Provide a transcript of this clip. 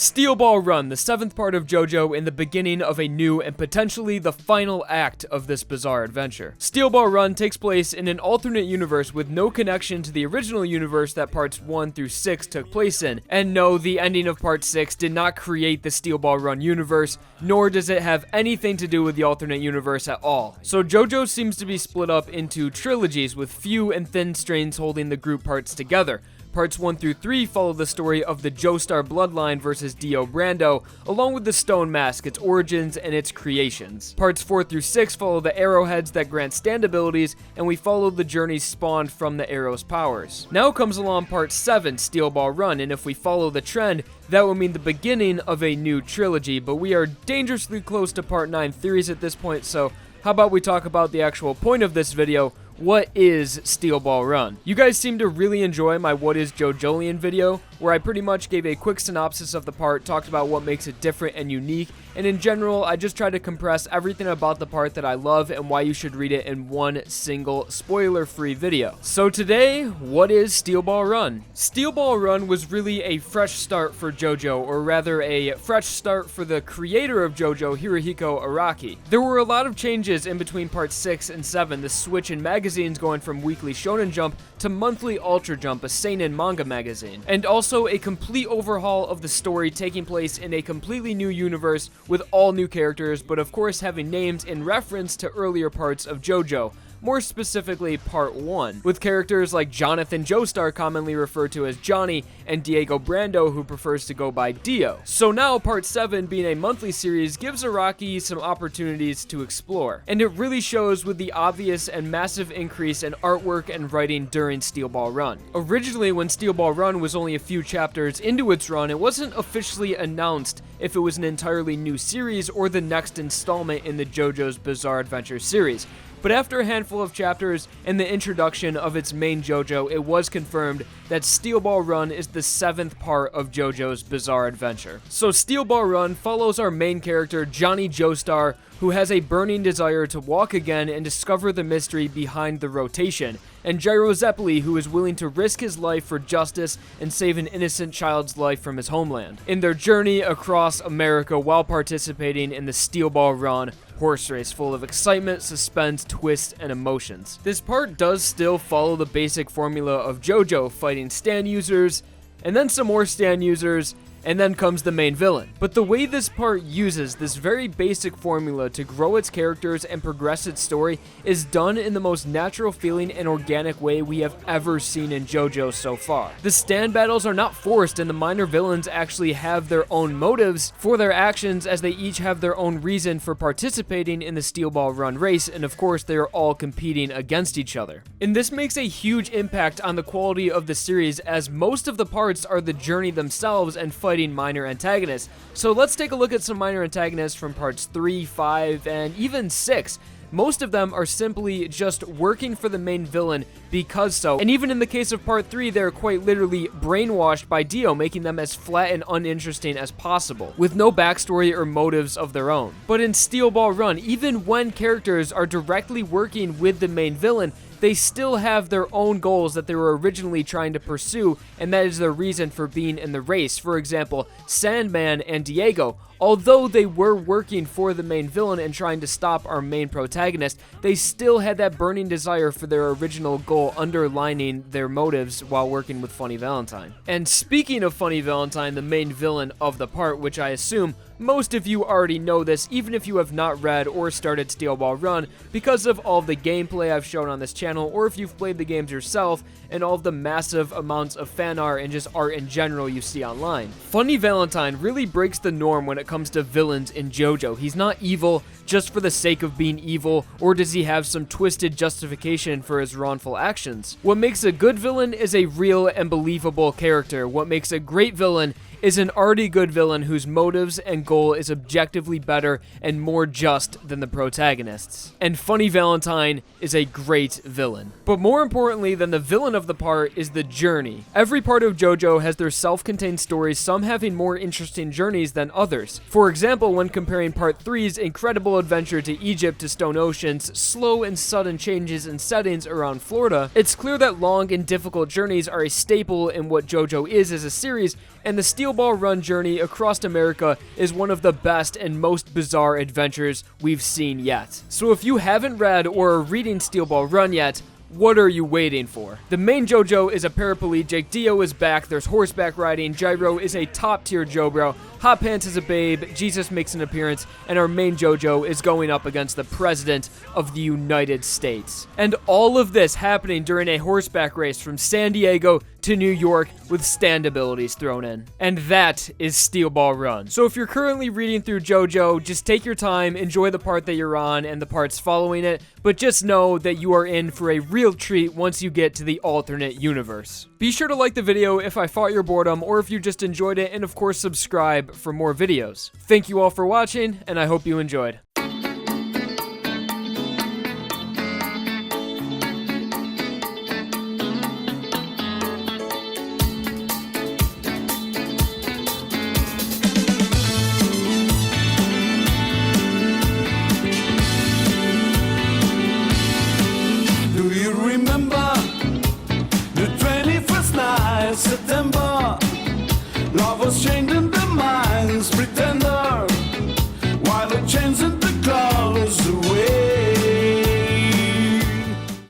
Steel Ball Run, the 7th part of JoJo and the beginning of a new and potentially the final act of this bizarre adventure. Steel Ball Run takes place in an alternate universe with no connection to the original universe that parts 1 through 6 took place in. And no, the ending of part 6 did not create the Steel Ball Run universe, nor does it have anything to do with the alternate universe at all. So JoJo seems to be split up into trilogies with few and thin strings holding the group parts together. Parts 1 through 3 follow the story of the Joestar bloodline versus Dio Brando, along with the Stone Mask, its origins, and its creations. Parts 4 through 6 follow the arrowheads that grant stand abilities, and we follow the journeys spawned from the arrow's powers. Now comes along Part 7, Steel Ball Run, and if we follow the trend, that would mean the beginning of a new trilogy, but we are dangerously close to Part 9 theories at this point, so how about we talk about the actual point of this video? What is Steel Ball Run? You guys seem to really enjoy my What is JoJolian video, where I pretty much gave a quick synopsis of the part, talked about what makes it different and unique, and in general, I just tried to compress everything about the part that I love and why you should read it in one single spoiler-free video. So today, what is Steel Ball Run? Steel Ball Run was really a fresh start for JoJo, or rather a fresh start for the creator of JoJo, Hirohiko Araki. There were a lot of changes in between parts 6 and 7, the switch in magazines going from weekly Shonen Jump to monthly Ultra Jump, a seinen manga magazine, and also a complete overhaul of the story taking place in a completely new universe with all new characters, but of course having names in reference to earlier parts of JoJo. More specifically, Part 1, with characters like Jonathan Joestar, commonly referred to as Johnny, and Diego Brando, who prefers to go by Dio. So now, Part 7, being a monthly series, gives Araki some opportunities to explore. And it really shows with the obvious and massive increase in artwork and writing during Steel Ball Run. Originally, when Steel Ball Run was only a few chapters into its run, it wasn't officially announced if it was an entirely new series or the next installment in the JoJo's Bizarre Adventure series. But after a handful of chapters and the introduction of its main JoJo, it was confirmed that Steel Ball Run is the 7th part of JoJo's Bizarre Adventure. So Steel Ball Run follows our main character, Johnny Joestar, who has a burning desire to walk again and discover the mystery behind the rotation, and Gyro Zeppeli, who is willing to risk his life for justice and save an innocent child's life from his homeland, in their journey across America while participating in the Steel Ball Run horse race full of excitement, suspense, twists, and emotions. This part does still follow the basic formula of JoJo, fighting stand users, and then some more stand users, and then comes the main villain. But the way this part uses this very basic formula to grow its characters and progress its story is done in the most natural feeling and organic way we have ever seen in JoJo so far. The stand battles are not forced, and the minor villains actually have their own motives for their actions, as they each have their own reason for participating in the Steel Ball Run race, and of course they are all competing against each other. And this makes a huge impact on the quality of the series, as most of the parts are the journey themselves and fighting minor antagonists. So let's take a look at some minor antagonists from parts 3, 5, and even 6. Most of them are simply just working for the main villain because so, and even in the case of part 3, they're quite literally brainwashed by Dio, making them as flat and uninteresting as possible, with no backstory or motives of their own. But in Steel Ball Run, even when characters are directly working with the main villain, they still have their own goals that they were originally trying to pursue, and that is their reason for being in the race. For example, Sandman and Diego, although they were working for the main villain and trying to stop our main protagonist, they still had that burning desire for their original goal underlining their motives while working with Funny Valentine. And speaking of Funny Valentine, the main villain of the part, which I assume most of you already know this, even if you have not read or started Steel Ball Run, because of all the gameplay I've shown on this channel, or if you've played the games yourself, and all of the massive amounts of fan art and just art in general you see online. Funny Valentine really breaks the norm when it comes to villains in JoJo. He's not evil just for the sake of being evil, or does he have some twisted justification for his wrongful actions. What makes a good villain is a real and believable character. What makes a great villain is an already good villain whose motives and goal is objectively better and more just than the protagonists. And Funny Valentine is a great villain. But more importantly than the villain of the part is the journey. Every part of JoJo has their self-contained stories, some having more interesting journeys than others. For example, when comparing Part 3's incredible adventure to Egypt to Stone Ocean's slow and sudden changes in settings around Florida, it's clear that long and difficult journeys are a staple in what JoJo is as a series, and the Steel Ball Run journey across America is one of the best and most bizarre adventures we've seen yet. So if you haven't read or are reading Steel Ball Run yet, what are you waiting for? The main JoJo is a paraplegic, Dio is back, there's horseback riding, Gyro is a top-tier JoBro, Hot Pants is a babe, Jesus makes an appearance, and our main JoJo is going up against the President of the United States. And all of this happening during a horseback race from San Diego to New York with stand abilities thrown in. And that is Steel Ball Run. So if you're currently reading through JoJo, just take your time, enjoy the part that you're on and the parts following it, but just know that you are in for a real treat once you get to the alternate universe. Be sure to like the video if I fought your boredom or if you just enjoyed it, and of course subscribe for more videos. Thank you all for watching, and I hope you enjoyed.